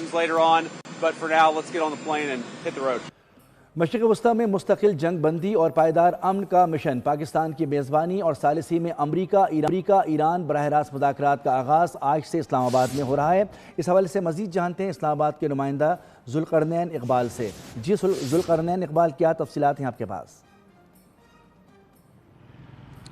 questions later on, but for now, let's get on the plane and hit the road. मशरिक़ वस्ता में मुस्तकिल जंग बंदी और पायदार अमन का मिशन, पाकिस्तान की मेज़बानी और सालिसी में अमरीका ईरान बराह रास्त मुज़ाकरात का आगाज़ आज से इस्लामाबाद में हो रहा है। इस हवाले से मज़ीद जानते हैं इस्लामाबाद के नुमाइंदा ज़ुल्क़रनैन इक़बाल से। जी ज़ुल्क़रनैन इक़बाल, क्या तफ़सीलात हैं आपके पास?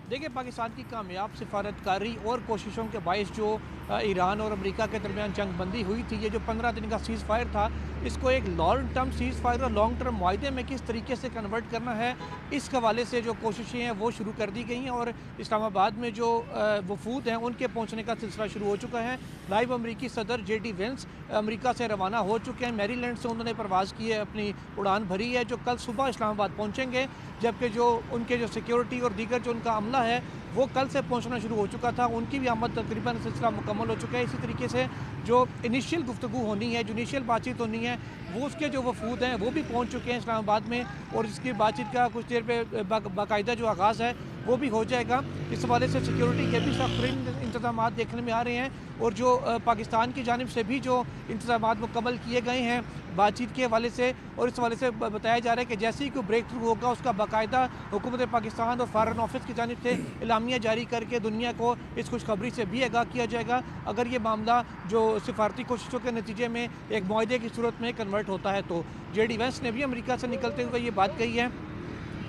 देखिए, पाकिस्तान की कामयाब सिफारतकारी और कोशिशों के बायस जो ईरान और अमेरिका के दरमियान जंग बंदी हुई थी, ये जो 15 दिन का सीज़ फायर था, इसको एक लॉन्ग टर्म सीज़ फायर और लॉन्ग टर्म मुआहदे में किस तरीके से कन्वर्ट करना है, इस हवाले से जो कोशिशें हैं वो शुरू कर दी गई हैं। और इस्लामाबाद में जो वफूद हैं उनके पहुँचने का सिलसिला शुरू हो चुका है। नायब अमरीकी सदर JD वेंस अमेरिका से रवाना हो चुके हैं। मैरीलैंड से उन्होंने परवाज़ की है, अपनी उड़ान भरी है, जो कल सुबह इस्लामाबाद पहुँचेंगे, जबकि जो उनके जो सिक्योरिटी और दीगर जो उनका अमला है वो कल से पहुंचना शुरू हो चुका था। उनकी भी आमद तकरीबन सिलसिला मुकम्मल हो चुका है। इसी तरीके से जो इनिशियल गुफ्तगू होनी है, जो इनिशियल बातचीत होनी है, वो उसके जो वफूद हैं वो भी पहुंच चुके हैं इस्लामाबाद में, और इसकी बातचीत का कुछ देर पे बाकायदा जो आगाज़ है वो भी हो जाएगा। इस हवाले से सिक्योरिटी के भी सख्त इंतजाम देखने में आ रहे हैं, और जो पाकिस्तान की जानिब से भी जो इंतजाम मुकम्मल किए गए हैं बातचीत के हवाले से। और इस हवाले से बताया जा रहा है कि जैसे ही कोई ब्रेक थ्रू होगा, उसका बाकायदा हुकूमत पाकिस्तान और फॉरेन ऑफिस की जानिब से इलामिया जारी करके दुनिया को इस खुशखबरी से भी आगाह किया जाएगा, अगर ये मामला जो सिफारती कोशिशों के नतीजे में एक मुआहदे की सूरत में कन्वर्ट होता है। तो JD वेंस ने भी अमेरिका से निकलते हुए ये बात कही है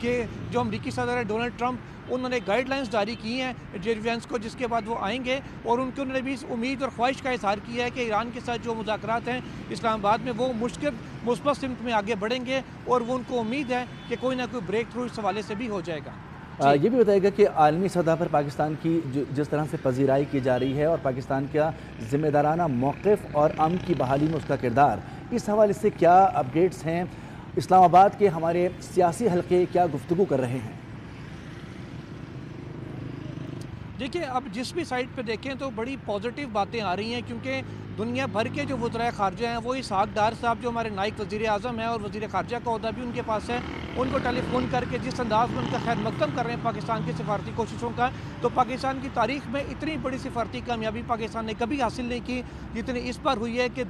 कि जो अमेरिकी सदर है डोनाल्ड ट्रंप, उन्होंने गाइडलाइंस जारी की हैं JD वेंस को, जिसके बाद वो आएंगे, और उन्होंने भी इस उम्मीद और ख्वाहिश का इज़हार किया है कि ईरान के साथ जो मुज़ाकरात हैं इस्लामाबाद में वो मुश्किल मुस्बत सिमत में आगे बढ़ेंगे, और वो उनको उम्मीद है कि कोई ना कोई ब्रेक थ्रू इस हवाले से भी हो जाएगा। ये भी बताएगा कि आलमी सतह पर पाकिस्तान की जिस तरह से पजीराई की जा रही है और पाकिस्तान का ज़िम्मेदाराना मौक़िफ़ और अमन की बहाली में उसका किरदार, इस हवाले से क्या अपडेट्स हैं? इस्लामाबाद के हमारे सियासी हल्के क्या गुफ्तगू कर रहे हैं? देखिए, अब जिस भी साइड पे देखें तो बड़ी पॉजिटिव बातें आ रही हैं, क्योंकि दुनिया भर के जो वज़राए ख़ारजा हैं, वो इसहाक़ डार साहब जो हमारे नायब वज़ीर आज़म हैं और वज़ीर ख़ारजा का ओहदा भी उनके पास है, उनको टेलीफोन करके जिस अंदाज़ में उनका खैर मकदम कर रहे हैं पाकिस्तान की सिफारती कोशिशों का, तो पाकिस्तान की तारीख़ में इतनी बड़ी सिफारती कामयाबी पाकिस्तान ने कभी हासिल नहीं की जितनी इस बार हुई है कि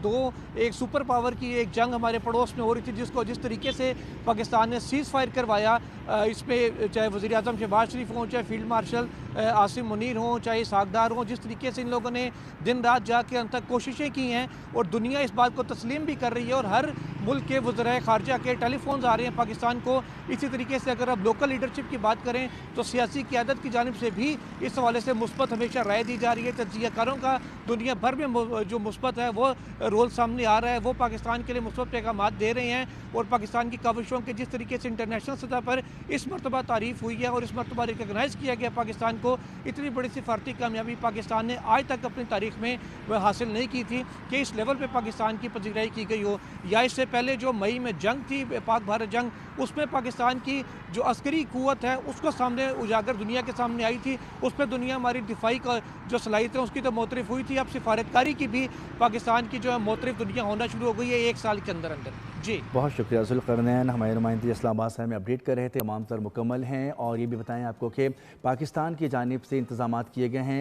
एक सुपर पावर की एक जंग हमारे पड़ोस में हो रही थी, जिसको जिस तरीके से पाकिस्तान ने सीज़ फायर करवाया, इसमें चाहे वज़ीर आज़म शहबाज शरीफ हों, चाहे फील्ड मार्शल आसिम मुनीर हों, चाहे इसहाक़ डार हों, जिस तरीके से इन लोगों ने दिन रात जाके अंत तक कोशिशें की हैं, और दुनिया इस बात को तस्लीम भी कर रही है, और हर मुल्क के वज़राए ख़ारजा के टेलीफोन्स आ रहे हैं पाकिस्तान को। इसी तरीके से अगर अब लोकल लीडरशिप की बात करें तो सियासी क़यादत की जानिब से भी इस हवाले से मुस्बत हमेशा राय दी जा रही है। तज्ज़ियाकारों का दुनिया भर में जो मुस्बत है वो रोल सामने आ रहा है, वो पाकिस्तान के लिए मुस्बत पैगामात दे रहे हैं, और पाकिस्तान की काविशों के जिस तरीके से इंटरनेशनल सतह पर इस मरतबा तारीफ़ हुई है और इस मरतबा रिकगनाइज़ किया गया पाकिस्तान को, इतनी बड़ी सिफारती कामयाबी पाकिस्तान ने आज तक अपनी तारीख़ में वह हासिल नहीं की थी कि इस लेवल पर पाकिस्तान की पजीराई की गई हो। या इससे पहले जो मई में जंग थी, पाक भारत जंग, उसमें पाकिस्तान की जो अस्करी क़ुव्वत है उसको सामने उजागर दुनिया के सामने आई थी, उस पर दुनिया हमारी दिफाई का जो सलाहियत है उसकी तो मोतरफ़ हुई थी। अब सिफारतकारी की भी पाकिस्तान की जो है मोतरफ़ दुनिया होना शुरू हो गई है 1 साल के अंदर अंदर। जी बहुत शुक्रिया ज़ुल्क़रनैन, हमारे नुमाइंदे इस्लामाबाद से हमें अपडेट कर रहे थे। तमाम तर मुकम्मल हैं, और ये भी बताएं आपको कि पाकिस्तान की जानिब से इंतज़ामात किए गए हैं